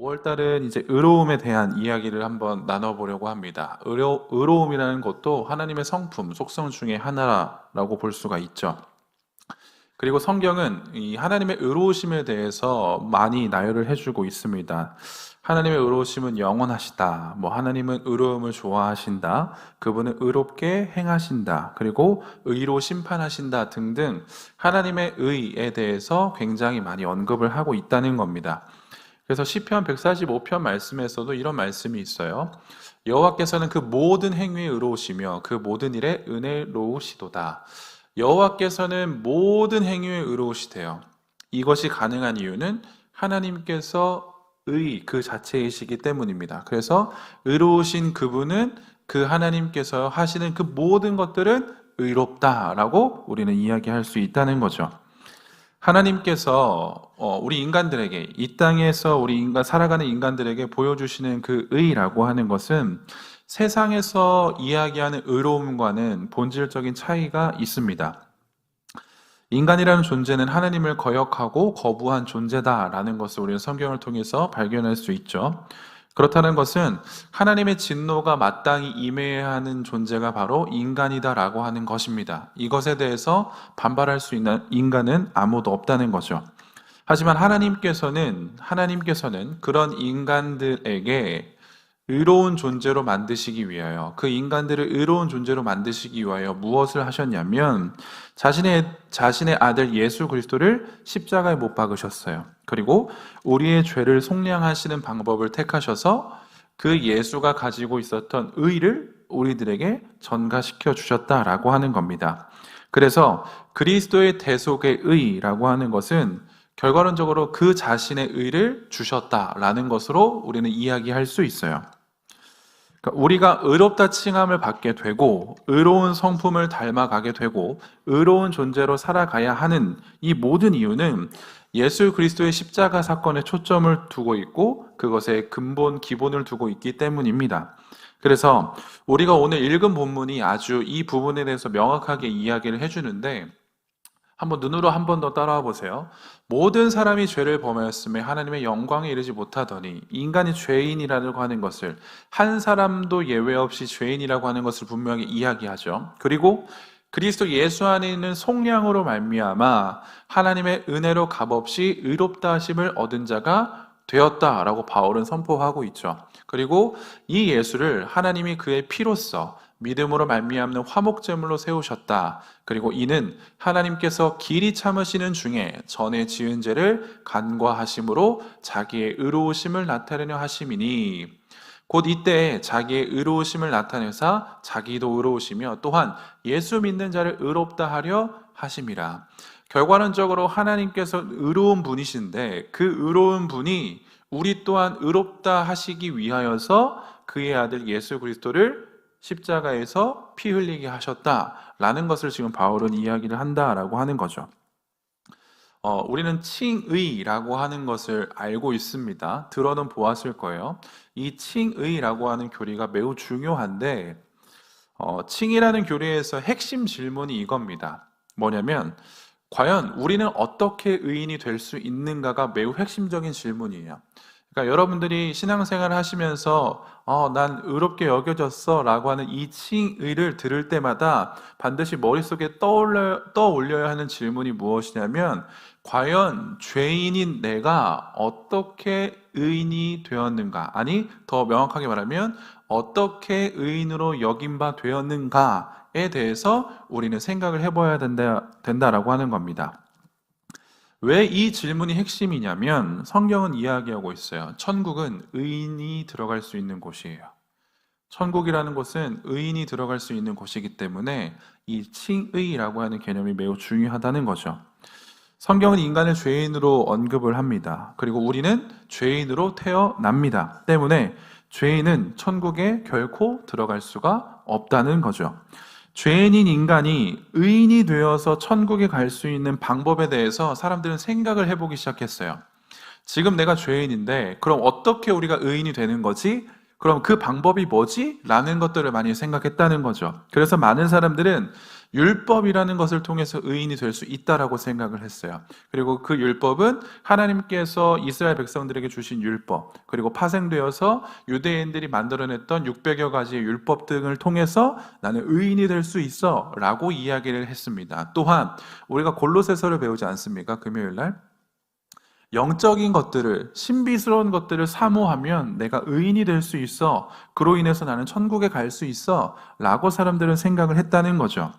5월달은 이제 의로움에 대한 이야기를 한번 나눠보려고 합니다. 의로움이라는 것도 하나님의 성품, 속성 중에 하나라고 볼 수가 있죠. 그리고 성경은 이 하나님의 의로우심에 대해서 많이 나열을 해주고 있습니다. 하나님의 의로우심은 영원하시다. 하나님은 의로움을 좋아하신다. 그분은 의롭게 행하신다. 그리고 의로 심판하신다 등등 하나님의 의에 대해서 굉장히 많이 언급을 하고 있다는 겁니다. 그래서 시편 145편 말씀에서도 이런 말씀이 있어요. 여호와께서는 그 모든 행위에 의로우시며 그 모든 일에 은혜로우시도다. 여호와께서는 모든 행위에 의로우시대요. 이것이 가능한 이유는 하나님께서 그 자체이시기 때문입니다. 그래서 의로우신 그분은 그 하나님께서 하시는 그 모든 것들은 의롭다라고 우리는 이야기할 수 있다는 거죠. 하나님께서 우리 인간들에게, 이 땅에서 살아가는 인간들에게 보여주시는 그 의라고 하는 것은 세상에서 이야기하는 의로움과는 본질적인 차이가 있습니다. 인간이라는 존재는 하나님을 거역하고 거부한 존재다라는 것을 우리는 성경을 통해서 발견할 수 있죠. 그렇다는 것은 하나님의 진노가 마땅히 임해야 하는 존재가 바로 인간이다라고 하는 것입니다. 이것에 대해서 반발할 수 있는 인간은 아무도 없다는 거죠. 하지만 하나님께서는 그런 인간들에게 의로운 존재로 만드시기 위하여, 그 인간들을 의로운 존재로 만드시기 위하여 무엇을 하셨냐면 자신의 아들 예수 그리스도를 십자가에 못 박으셨어요. 그리고 우리의 죄를 속량하시는 방법을 택하셔서 그 예수가 가지고 있었던 의를 우리들에게 전가시켜 주셨다라고 하는 겁니다. 그래서 그리스도의 대속의 의라고 하는 것은 결과론적으로 그 자신의 의를 주셨다라는 것으로 우리는 이야기할 수 있어요. 그러니까 우리가 의롭다 칭함을 받게 되고 의로운 성품을 닮아가게 되고 의로운 존재로 살아가야 하는 이 모든 이유는 예수 그리스도의 십자가 사건에 초점을 두고 있고 그것의 근본, 기본을 두고 있기 때문입니다. 그래서 우리가 오늘 읽은 본문이 아주 이 부분에 대해서 명확하게 이야기를 해주는데, 한번 눈으로 한 번 더 따라와 보세요. 모든 사람이 죄를 범하였음에 하나님의 영광에 이르지 못하더니, 인간이 죄인이라고 하는 것을, 한 사람도 예외 없이 죄인이라고 하는 것을 분명히 이야기하죠. 그리고 그리스도 예수 안에 있는 속량으로 말미암아 하나님의 은혜로 값없이 의롭다 하심을 얻은 자가 되었다라고 바울은 선포하고 있죠. 그리고 이 예수를 하나님이 그의 피로써 믿음으로 말미암는 화목제물로 세우셨다. 그리고 이는 하나님께서 길이 참으시는 중에 전에 지은 죄를 간과하심으로 자기의 의로우심을 나타내려 하심이니, 곧 이때 자기의 의로우심을 나타내사 자기도 의로우시며 또한 예수 믿는 자를 의롭다 하려 하심이라. 결과론적으로 하나님께서 의로운 분이신데 그 의로운 분이 우리 또한 의롭다 하시기 위하여서 그의 아들 예수 그리스도를 십자가에서 피 흘리게 하셨다라는 것을 지금 바울은 이야기를 한다라고 하는 거죠. 우리는 칭의라고 하는 것을 알고 있습니다. 들어는 보았을 거예요. 이 칭의라고 하는 교리가 매우 중요한데, 칭의라는 교리에서 핵심 질문이 이겁니다. 뭐냐면, 과연 우리는 어떻게 의인이 될 수 있는가가 매우 핵심적인 질문이에요. 그러니까 여러분들이 신앙생활을 하시면서 난 의롭게 여겨졌어 라고 하는 이 칭의를 들을 때마다 반드시 머릿속에 떠올려야 하는 질문이 무엇이냐면, 과연 죄인인 내가 어떻게 의인이 되었는가? 아니, 더 명확하게 말하면 어떻게 의인으로 여긴 바 되었는가에 대해서 우리는 생각을 해봐야 된다라고 하는 겁니다. 왜 이 질문이 핵심이냐면 성경은 이야기하고 있어요. 천국은 의인이 들어갈 수 있는 곳이에요. 천국이라는 곳은 의인이 들어갈 수 있는 곳이기 때문에 이 칭의라고 하는 개념이 매우 중요하다는 거죠. 성경은 인간을 죄인으로 언급을 합니다. 그리고 우리는 죄인으로 태어납니다. 때문에 죄인은 천국에 결코 들어갈 수가 없다는 거죠. 죄인인 인간이 의인이 되어서 천국에 갈 수 있는 방법에 대해서 사람들은 생각을 해보기 시작했어요. 지금 내가 죄인인데 그럼 어떻게 우리가 의인이 되는 거지? 그럼 그 방법이 뭐지? 라는 것들을 많이 생각했다는 거죠. 그래서 많은 사람들은 율법이라는 것을 통해서 의인이 될 수 있다라고 생각을 했어요. 그리고 그 율법은 하나님께서 이스라엘 백성들에게 주신 율법, 그리고 파생되어서 유대인들이 만들어냈던 600여 가지의 율법 등을 통해서 나는 의인이 될 수 있어 라고 이야기를 했습니다. 또한 우리가 골로새서를 배우지 않습니까? 금요일 날 영적인 것들을, 신비스러운 것들을 사모하면 내가 의인이 될 수 있어, 그로 인해서 나는 천국에 갈 수 있어 라고 사람들은 생각을 했다는 거죠.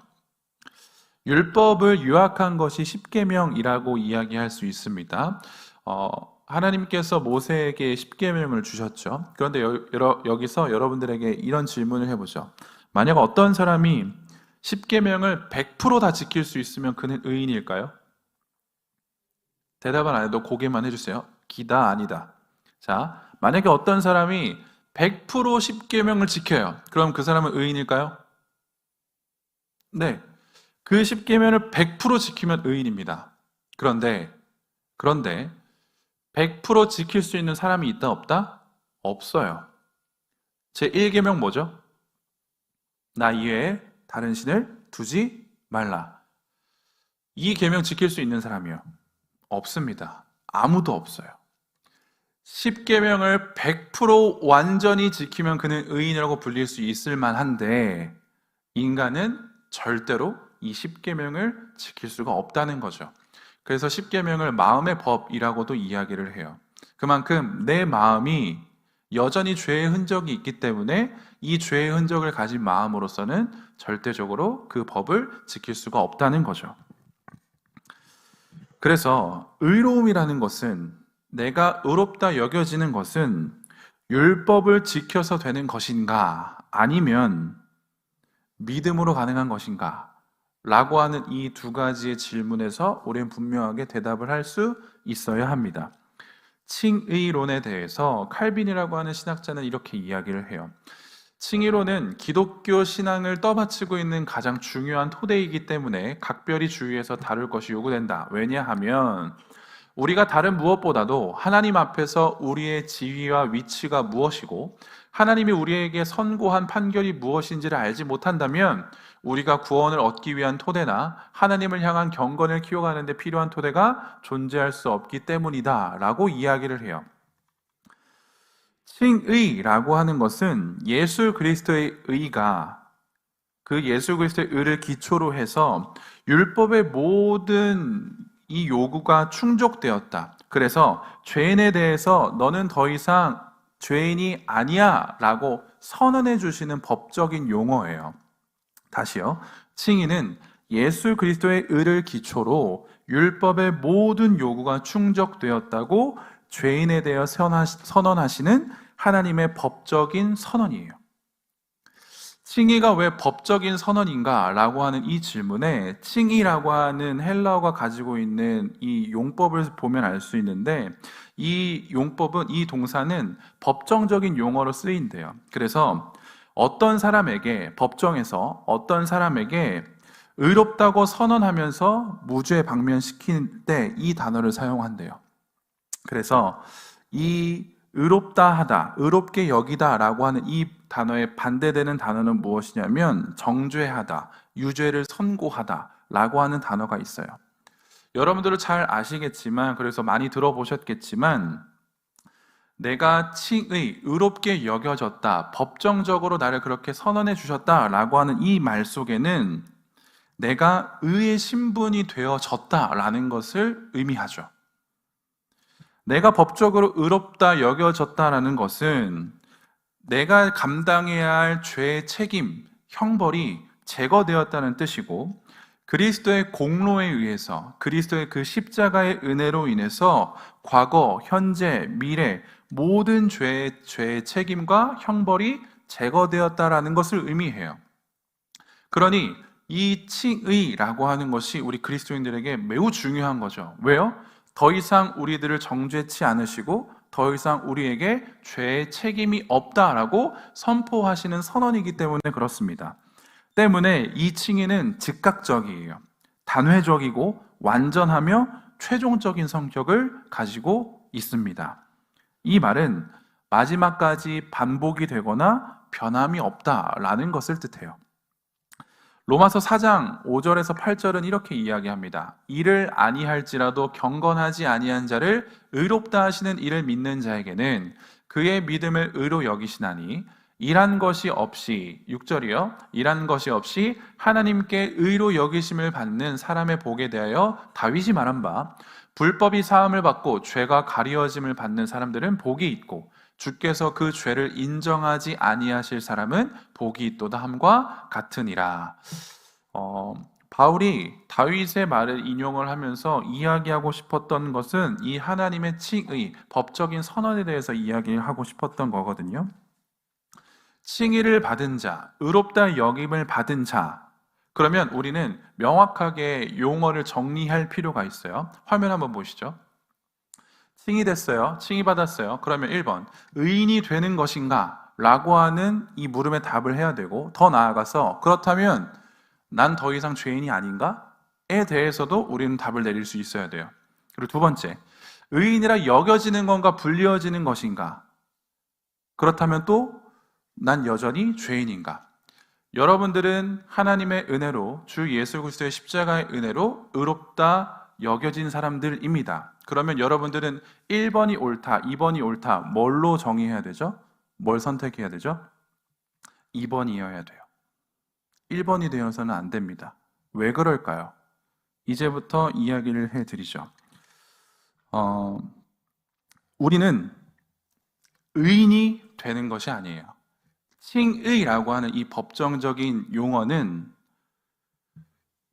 율법을 요약한 것이 십계명이라고 이야기할 수 있습니다. 하나님께서 모세에게 십계명을 주셨죠. 그런데 여기서 여러분들에게 이런 질문을 해보죠. 만약 어떤 사람이 십계명을 100%다 지킬 수 있으면 그는 의인일까요? 대답은 안 해도 고개만 해주세요. 기다, 아니다. 자, 만약에 어떤 사람이 100% 십계명을 지켜요. 그럼 그 사람은 의인일까요? 네. 그 십계명을 100% 지키면 의인입니다. 그런데 100% 지킬 수 있는 사람이 있다 없다? 없어요. 제 1계명 뭐죠? 나 이외에 다른 신을 두지 말라. 이 계명 지킬 수 있는 사람이요? 없습니다. 아무도 없어요. 10계명을 100% 완전히 지키면 그는 의인이라고 불릴 수 있을 만한데 인간은 절대로 이 10계명을 지킬 수가 없다는 거죠. 그래서 10계명을 마음의 법이라고도 이야기를 해요. 그만큼 내 마음이 여전히 죄의 흔적이 있기 때문에 이 죄의 흔적을 가진 마음으로서는 절대적으로 그 법을 지킬 수가 없다는 거죠. 그래서 의로움이라는 것은, 내가 의롭다 여겨지는 것은 율법을 지켜서 되는 것인가, 아니면 믿음으로 가능한 것인가 라고 하는 이 두 가지의 질문에서 우리는 분명하게 대답을 할 수 있어야 합니다. 칭의론에 대해서 칼빈이라고 하는 신학자는 이렇게 이야기를 해요. 칭의론은 기독교 신앙을 떠받치고 있는 가장 중요한 토대이기 때문에 각별히 주의해서 다룰 것이 요구된다. 왜냐하면 우리가 다른 무엇보다도 하나님 앞에서 우리의 지위와 위치가 무엇이고 하나님이 우리에게 선고한 판결이 무엇인지를 알지 못한다면 우리가 구원을 얻기 위한 토대나 하나님을 향한 경건을 키워가는 데 필요한 토대가 존재할 수 없기 때문이다 라고 이야기를 해요. 칭의라고 하는 것은 예수 그리스도의 의가, 그 예수 그리스도의 의를 기초로 해서 율법의 모든 이 요구가 충족되었다. 그래서 죄인에 대해서 너는 더 이상 죄인이 아니야 라고 선언해 주시는 법적인 용어예요. 다시요. 칭의는 예수 그리스도의 의를 기초로 율법의 모든 요구가 충족되었다고 죄인에 대해 선언하시는 하나님의 법적인 선언이에요. 칭의가 왜 법적인 선언인가? 라고 하는 이 질문에 칭의라고 하는 헬라어가 가지고 있는 이 용법을 보면 알 수 있는데, 이 용법은, 이 동사는 법정적인 용어로 쓰인대요. 그래서 어떤 사람에게, 법정에서 어떤 사람에게 의롭다고 선언하면서 무죄 방면시킬 때 이 단어를 사용한대요. 그래서 이 의롭다 하다, 의롭게 여기다 라고 하는 이 단어에 반대되는 단어는 무엇이냐면 정죄하다, 유죄를 선고하다 라고 하는 단어가 있어요. 여러분들은 잘 아시겠지만, 그래서 많이 들어보셨겠지만, 내가 칭의, 의롭게 여겨졌다, 법정적으로 나를 그렇게 선언해 주셨다 라고 하는 이 말 속에는 내가 의의 신분이 되어졌다 라는 것을 의미하죠. 내가 법적으로 의롭다 여겨졌다라는 것은 내가 감당해야 할 죄의 책임, 형벌이 제거되었다는 뜻이고, 그리스도의 공로에 의해서, 그리스도의 그 십자가의 은혜로 인해서 과거, 현재, 미래 모든 죄의 책임과 형벌이 제거되었다라는 것을 의미해요. 그러니 이 칭의라고 하는 것이 우리 그리스도인들에게 매우 중요한 거죠. 왜요? 더 이상 우리들을 정죄치 않으시고 더 이상 우리에게 죄의 책임이 없다라고 선포하시는 선언이기 때문에 그렇습니다. 때문에 이 칭의는 즉각적이에요. 단회적이고 완전하며 최종적인 성격을 가지고 있습니다. 이 말은 마지막까지 반복이 되거나 변함이 없다라는 것을 뜻해요. 로마서 4장 5절에서 8절은 이렇게 이야기합니다. 이를 아니할지라도 경건하지 아니한 자를 의롭다 하시는 이를 믿는 자에게는 그의 믿음을 의로 여기시나니 일한 것이 없이 6절이요. 일한 것이 없이 하나님께 의로 여기심을 받는 사람의 복에 대하여 다윗이 말한 바 불법이 사함을 받고 죄가 가리워짐을 받는 사람들은 복이 있고 주께서 그 죄를 인정하지 아니하실 사람은 복이 있도다 함과 같으니라. 바울이 다윗의 말을 인용을 하면서 이야기하고 싶었던 것은 이 하나님의 칭의, 법적인 선언에 대해서 이야기를 하고 싶었던 거거든요. 칭의를 받은 자, 의롭다 여김을 받은 자, 그러면 우리는 명확하게 용어를 정리할 필요가 있어요. 화면 한번 보시죠. 칭의 됐어요. 칭의 받았어요. 그러면 1번, 의인이 되는 것인가? 라고 하는 이 물음에 답을 해야 되고, 더 나아가서 그렇다면 난 더 이상 죄인이 아닌가? 에 대해서도 우리는 답을 내릴 수 있어야 돼요. 그리고 두 번째, 의인이라 여겨지는 건가 불리어지는 것인가? 그렇다면 또 난 여전히 죄인인가? 여러분들은 하나님의 은혜로 주 예수 그리스도의 십자가의 은혜로 의롭다 여겨진 사람들입니다. 그러면 여러분들은 1번이 옳다, 2번이 옳다, 뭘로 정의해야 되죠? 뭘 선택해야 되죠? 2번이어야 돼요. 1번이 되어서는 안 됩니다. 왜 그럴까요? 이제부터 이야기를 해드리죠. 우리는 의인이 되는 것이 아니에요. 칭의라고 하는 이 법정적인 용어는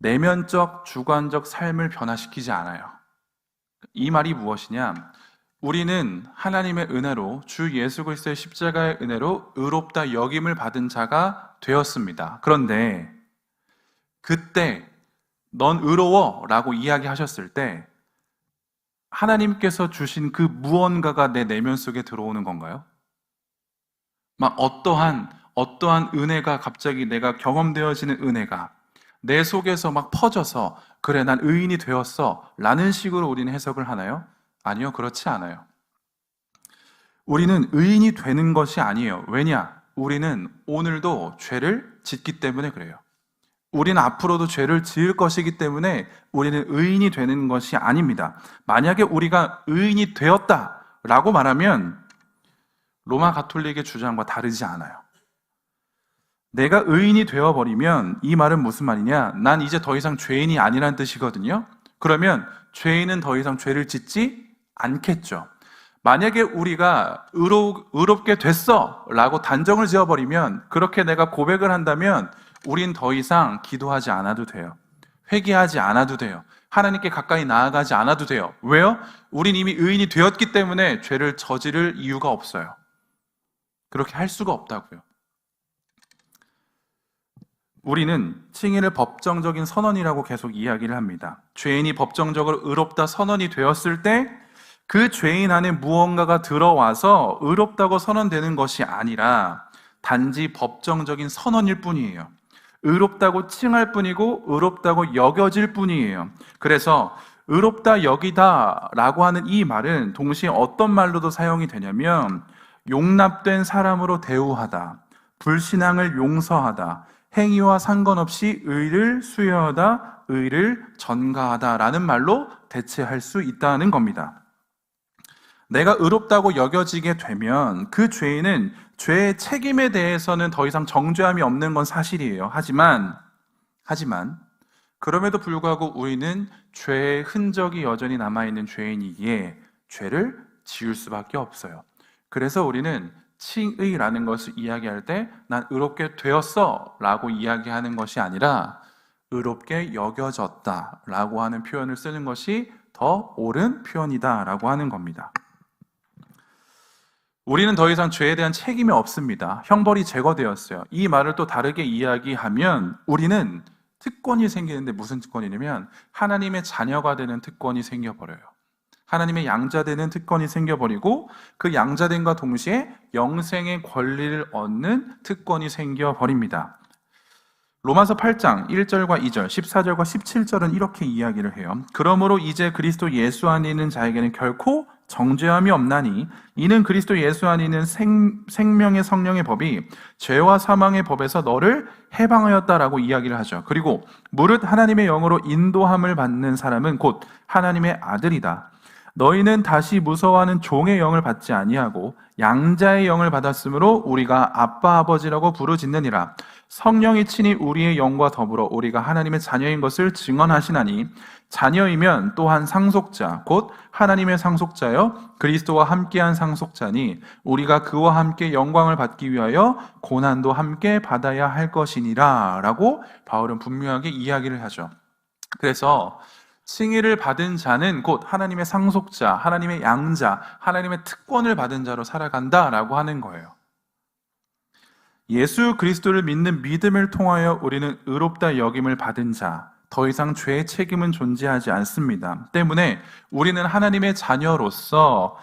내면적, 주관적 삶을 변화시키지 않아요. 이 말이 무엇이냐? 우리는 하나님의 은혜로 주 예수 그리스도의 십자가의 은혜로 의롭다 여김을 받은 자가 되었습니다. 그런데 그때 넌 의로워 라고 이야기하셨을 때 하나님께서 주신 그 무언가가 내 내면 속에 들어오는 건가요? 막 어떠한 은혜가 갑자기 내가 경험되어지는 은혜가 내 속에서 막 퍼져서 그래 난 의인이 되었어 라는 식으로 우리는 해석을 하나요? 아니요, 그렇지 않아요. 우리는 의인이 되는 것이 아니에요. 왜냐? 우리는 오늘도 죄를 짓기 때문에 그래요. 우리는 앞으로도 죄를 지을 것이기 때문에 우리는 의인이 되는 것이 아닙니다. 만약에 우리가 의인이 되었다라고 말하면 로마 가톨릭의 주장과 다르지 않아요. 내가 의인이 되어버리면 이 말은 무슨 말이냐? 난 이제 더 이상 죄인이 아니라는 뜻이거든요. 그러면 죄인은 더 이상 죄를 짓지 않겠죠. 만약에 우리가 의롭게 됐어 라고 단정을 지어버리면, 그렇게 내가 고백을 한다면 우린 더 이상 기도하지 않아도 돼요. 회개하지 않아도 돼요. 하나님께 가까이 나아가지 않아도 돼요. 왜요? 우린 이미 의인이 되었기 때문에 죄를 저지를 이유가 없어요. 그렇게 할 수가 없다고요. 우리는 칭의를 법정적인 선언이라고 계속 이야기를 합니다. 죄인이 법정적으로 의롭다 선언이 되었을 때 그 죄인 안에 무언가가 들어와서 의롭다고 선언되는 것이 아니라 단지 법정적인 선언일 뿐이에요. 의롭다고 칭할 뿐이고 의롭다고 여겨질 뿐이에요. 그래서 의롭다 여기다 라고 하는 이 말은 동시에 어떤 말로도 사용이 되냐면 용납된 사람으로 대우하다, 불신앙을 용서하다, 행위와 상관없이 의를 수여하다, 의를 전가하다 라는 말로 대체할 수 있다는 겁니다. 내가 의롭다고 여겨지게 되면 그 죄인은 죄의 책임에 대해서는 더 이상 정죄함이 없는 건 사실이에요. 하지만 그럼에도 불구하고 우리는 죄의 흔적이 여전히 남아있는 죄인이기에 죄를 지을 수밖에 없어요. 그래서 우리는 칭의라는 것을 이야기할 때 난 의롭게 되었어 라고 이야기하는 것이 아니라 의롭게 여겨졌다 라고 하는 표현을 쓰는 것이 더 옳은 표현이다 라고 하는 겁니다. 우리는 더 이상 죄에 대한 책임이 없습니다. 형벌이 제거되었어요. 이 말을 또 다르게 이야기하면 우리는 특권이 생기는데, 무슨 특권이냐면 하나님의 자녀가 되는 특권이 생겨버려요. 하나님의 양자되는 특권이 생겨버리고 그 양자됨과 동시에 영생의 권리를 얻는 특권이 생겨버립니다. 로마서 8장 1절과 2절, 14절과 17절은 이렇게 이야기를 해요. 그러므로 이제 그리스도 예수 안에 있는 자에게는 결코 정죄함이 없나니 이는 그리스도 예수 안에 있는 생명의 성령의 법이 죄와 사망의 법에서 너를 해방하였다라고 이야기를 하죠. 그리고 무릇 하나님의 영으로 인도함을 받는 사람은 곧 하나님의 아들이다. 너희는 다시 무서워하는 종의 영을 받지 아니하고 양자의 영을 받았으므로 우리가 아빠 아버지라고 부르짖느니라. 성령이 친히 우리의 영과 더불어 우리가 하나님의 자녀인 것을 증언하시나니 자녀이면 또한 상속자 곧 하나님의 상속자여 그리스도와 함께한 상속자니 우리가 그와 함께 영광을 받기 위하여 고난도 함께 받아야 할 것이니라 라고 바울은 분명하게 이야기를 하죠. 그래서 칭의를 받은 자는 곧 하나님의 상속자, 하나님의 양자, 하나님의 특권을 받은 자로 살아간다라고 하는 거예요. 예수 그리스도를 믿는 믿음을 통하여 우리는 의롭다 여김을 받은 자, 더 이상 죄의 책임은 존재하지 않습니다. 때문에 우리는 하나님의 자녀로서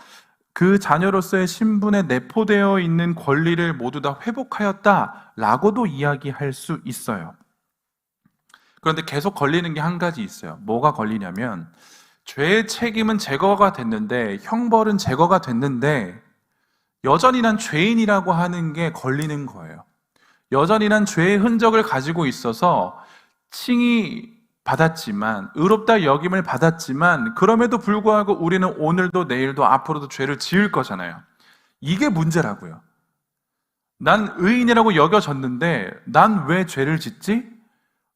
그 자녀로서의 신분에 내포되어 있는 권리를 모두 다 회복하였다라고도 이야기할 수 있어요. 그런데 계속 걸리는 게 한 가지 있어요. 뭐가 걸리냐면 죄의 책임은 제거가 됐는데 형벌은 제거가 됐는데 여전히 난 죄인이라고 하는 게 걸리는 거예요. 여전히 난 죄의 흔적을 가지고 있어서 칭의 받았지만 의롭다 여김을 받았지만 그럼에도 불구하고 우리는 오늘도 내일도 앞으로도 죄를 지을 거잖아요. 이게 문제라고요. 난 의인이라고 여겨졌는데 난 왜 죄를 짓지?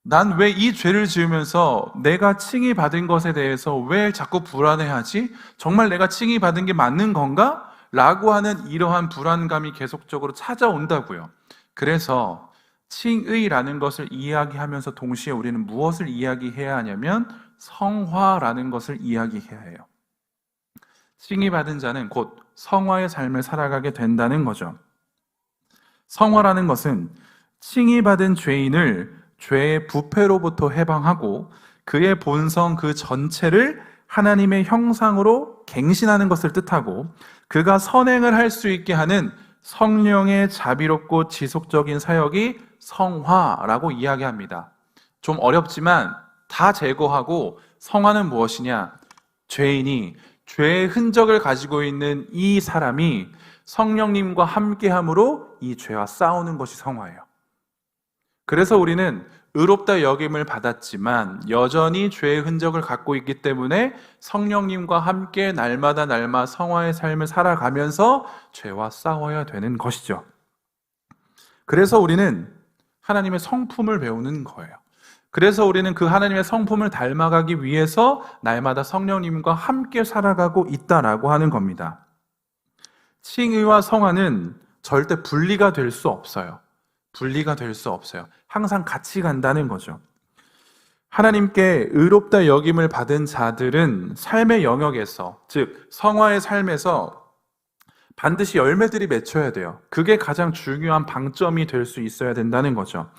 난 왜 이 죄를 지으면서 내가 칭의 받은 것에 대해서 왜 자꾸 불안해하지? 정말 내가 칭의 받은 게 맞는 건가? 라고 하는 이러한 불안감이 계속적으로 찾아온다고요. 그래서 칭의라는 것을 이야기하면서 동시에 우리는 무엇을 이야기해야 하냐면 성화라는 것을 이야기해야 해요. 칭의 받은 자는 곧 성화의 삶을 살아가게 된다는 거죠. 성화라는 것은 칭의 받은 죄인을 죄의 부패로부터 해방하고 그의 본성 그 전체를 하나님의 형상으로 갱신하는 것을 뜻하고 그가 선행을 할 수 있게 하는 성령의 자비롭고 지속적인 사역이 성화라고 이야기합니다. 좀 어렵지만 다 제거하고 성화는 무엇이냐? 죄인이 죄의 흔적을 가지고 있는 이 사람이 성령님과 함께함으로 이 죄와 싸우는 것이 성화예요. 그래서 우리는 의롭다 여김을 받았지만 여전히 죄의 흔적을 갖고 있기 때문에 성령님과 함께 날마다 성화의 삶을 살아가면서 죄와 싸워야 되는 것이죠. 그래서 우리는 하나님의 성품을 배우는 거예요. 그래서 우리는 그 하나님의 성품을 닮아가기 위해서 날마다 성령님과 함께 살아가고 있다라고 하는 겁니다. 칭의와 성화는 절대 분리가 될 수 없어요. 분리가 될 수 없어요. 항상 같이 간다는 거죠. 하나님께 의롭다 여김을 받은 자들은 삶의 영역에서, 즉 성화의 삶에서 반드시 열매들이 맺혀야 돼요. 그게 가장 중요한 방점이 될 수 있어야 된다는 거죠.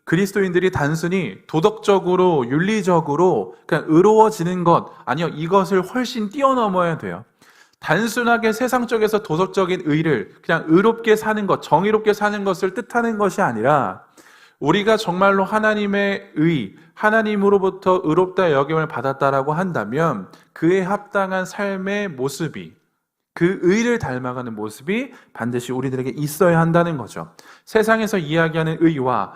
그리스도인들이 단순히 도덕적으로, 윤리적으로 그냥 의로워지는 것, 아니요, 이것을 훨씬 뛰어넘어야 돼요. 단순하게 세상 쪽에서 도덕적인 의를 그냥 의롭게 사는 것, 정의롭게 사는 것을 뜻하는 것이 아니라 우리가 정말로 하나님의 의, 하나님으로부터 의롭다 여김을 받았다라고 한다면 그에 합당한 삶의 모습이, 그 의를 닮아가는 모습이 반드시 우리들에게 있어야 한다는 거죠. 세상에서 이야기하는 의와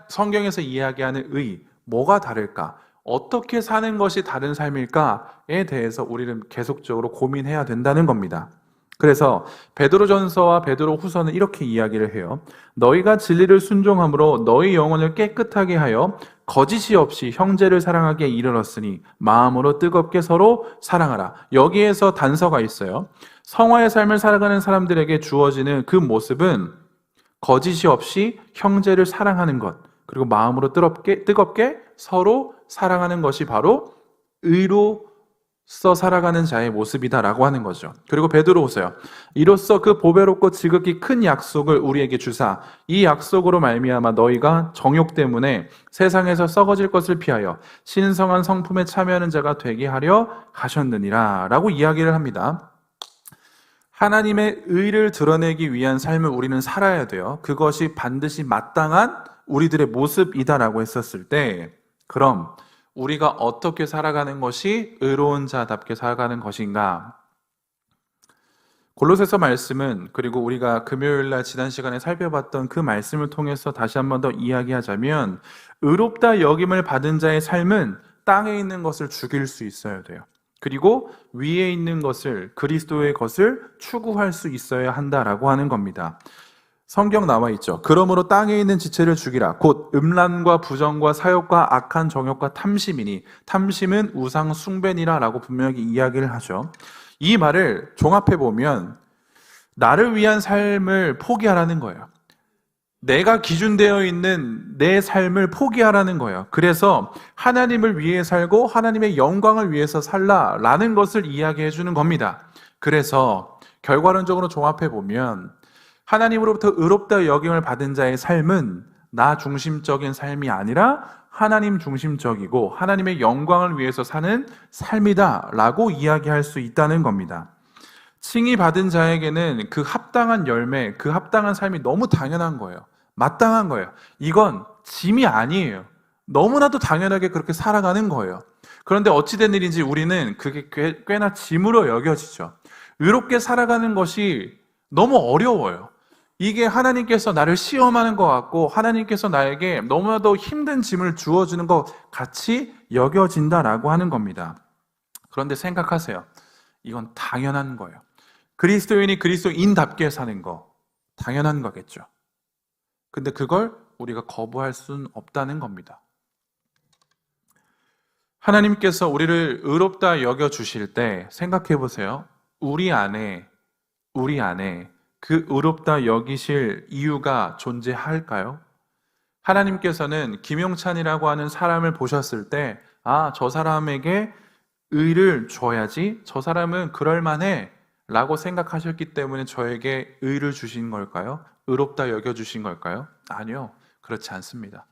성경에서 이야기하는 의, 뭐가 다를까? 어떻게 사는 것이 다른 삶일까에 대해서 우리는 계속적으로 고민해야 된다는 겁니다. 그래서 베드로전서와 베드로후서는 이렇게 이야기를 해요. 너희가 진리를 순종함으로 너희 영혼을 깨끗하게 하여 거짓이 없이 형제를 사랑하기에 이르렀으니 마음으로 뜨겁게 서로 사랑하라. 여기에서 단서가 있어요. 성화의 삶을 살아가는 사람들에게 주어지는 그 모습은 거짓이 없이 형제를 사랑하는 것, 그리고 마음으로 뜨겁게 서로 사랑하는 것이 바로 의로서 살아가는 자의 모습이다라고 하는 거죠. 그리고 베드로후서요. 이로써 그 보배롭고 지극히 큰 약속을 우리에게 주사 이 약속으로 말미암아 너희가 정욕 때문에 세상에서 썩어질 것을 피하여 신성한 성품에 참여하는 자가 되게 하려 하셨느니라 라고 이야기를 합니다. 하나님의 의를 드러내기 위한 삶을 우리는 살아야 돼요. 그것이 반드시 마땅한 우리들의 모습이다라고 했었을 때, 그럼 우리가 어떻게 살아가는 것이 의로운 자답게 살아가는 것인가? 골로새서 말씀은, 그리고 우리가 금요일 날 지난 시간에 살펴봤던 그 말씀을 통해서 다시 한 번 더 이야기하자면, 의롭다 여김을 받은 자의 삶은 땅에 있는 것을 죽일 수 있어야 돼요. 그리고 위에 있는 것을, 그리스도의 것을 추구할 수 있어야 한다라고 하는 겁니다. 성경 나와 있죠. 그러므로 땅에 있는 지체를 죽이라. 곧 음란과 부정과 사욕과 악한 정욕과 탐심이니, 탐심은 우상 숭배니라 라고 분명히 이야기를 하죠. 이 말을 종합해 보면 나를 위한 삶을 포기하라는 거예요. 내가 기준되어 있는 내 삶을 포기하라는 거예요. 그래서 하나님을 위해 살고 하나님의 영광을 위해서 살라라는 것을 이야기해 주는 겁니다. 그래서 결과론적으로 종합해 보면 하나님으로부터 의롭다 여김을 받은 자의 삶은 나 중심적인 삶이 아니라 하나님 중심적이고 하나님의 영광을 위해서 사는 삶이다라고 이야기할 수 있다는 겁니다. 칭의 받은 자에게는 그 합당한 열매, 그 합당한 삶이 너무 당연한 거예요. 마땅한 거예요. 이건 짐이 아니에요. 너무나도 당연하게 그렇게 살아가는 거예요. 그런데 어찌된 일인지 우리는 그게 꽤나 짐으로 여겨지죠. 의롭게 살아가는 것이 너무 어려워요. 이게 하나님께서 나를 시험하는 것 같고 하나님께서 나에게 너무나도 힘든 짐을 주어주는 것 같이 여겨진다라고 하는 겁니다. 그런데 생각하세요. 이건 당연한 거예요. 그리스도인이 그리스도인답게 사는 거 당연한 거겠죠. 근데 그걸 우리가 거부할 수는 없다는 겁니다. 하나님께서 우리를 의롭다 여겨주실 때 생각해 보세요. 우리 안에 그 의롭다 여기실 이유가 존재할까요? 하나님께서는 김용찬이라고 하는 사람을 보셨을 때, 저 사람에게 의를 줘야지, 저 사람은 그럴만해 라고 생각하셨기 때문에 저에게 의를 주신 걸까요? 의롭다 여겨주신 걸까요? 아니요, 그렇지 않습니다.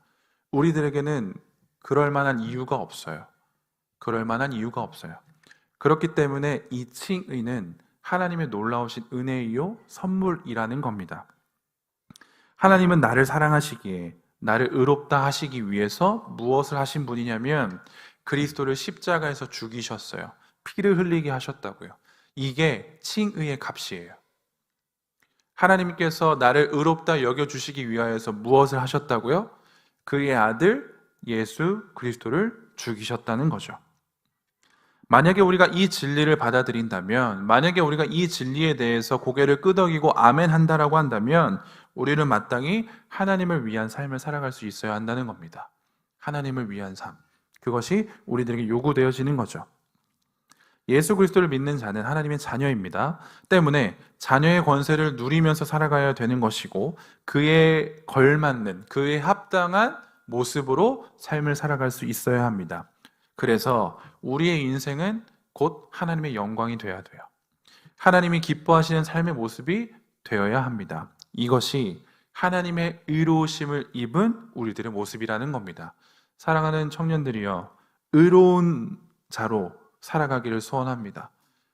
우리들에게는 그럴 만한 이유가 없어요. 그럴 만한 이유가 없어요. 그렇기 때문에 이 칭의는 하나님의 놀라우신 은혜이요 선물이라는 겁니다. 하나님은 나를 사랑하시기에, 나를 의롭다 하시기 위해서 무엇을 하신 분이냐면 그리스도를 십자가에서 죽이셨어요. 피를 흘리게 하셨다고요. 이게 칭의의 값이에요. 하나님께서 나를 의롭다 여겨주시기 위하여서 무엇을 하셨다고요? 그의 아들 예수 그리스도를 죽이셨다는 거죠. 만약에 우리가 이 진리를 받아들인다면, 만약에 우리가 이 진리에 대해서 고개를 끄덕이고 아멘 한다라고 한다면 우리는 마땅히 하나님을 위한 삶을 살아갈 수 있어야 한다는 겁니다. 하나님을 위한 삶, 그것이 우리들에게 요구되어지는 거죠. 예수 그리스도를 믿는 자는 하나님의 자녀입니다. 때문에 자녀의 권세를 누리면서 살아가야 되는 것이고 그에 걸맞는, 그에 합당한 모습으로 삶을 살아갈 수 있어야 합니다. 그래서 우리의 인생은 곧 하나님의 영광이 되어야 돼요. 하나님이 기뻐하시는 삶의 모습이 되어야 합니다. 이것이 하나님의 의로우심을 입은 우리들의 모습이라는 겁니다. 사랑하는 청년들이여, 의로운 자로 살아가기를 소원합니다.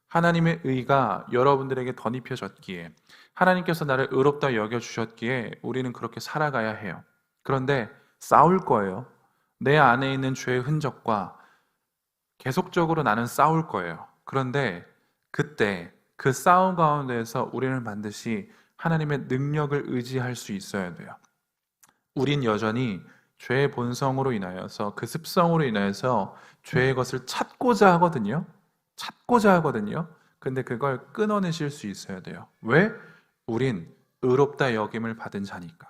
하나님의 의가 여러분들에게 덧입혀졌기에, 하나님께서 나를 의롭다 여겨주셨기에 우리는 그렇게 살아가야 해요. 그런데 싸울 거예요. 내 안에 있는 죄의 흔적과 계속적으로 나는 싸울 거예요. 그런데 그때 그 싸움 가운데에서 우리는 반드시 하나님의 능력을 의지할 수 있어야 돼요. 우린 여전히 죄의 본성으로 인하여서, 그 습성으로 인하여서 죄의 것을 찾고자 하거든요. 근데 그걸 끊어내실 수 있어야 돼요. 왜? 우린 의롭다 여김을 받은 자니까.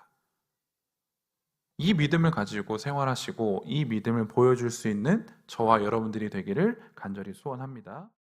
이 믿음을 가지고 생활하시고 이 믿음을 보여줄 수 있는 저와 여러분들이 되기를 간절히 소원합니다.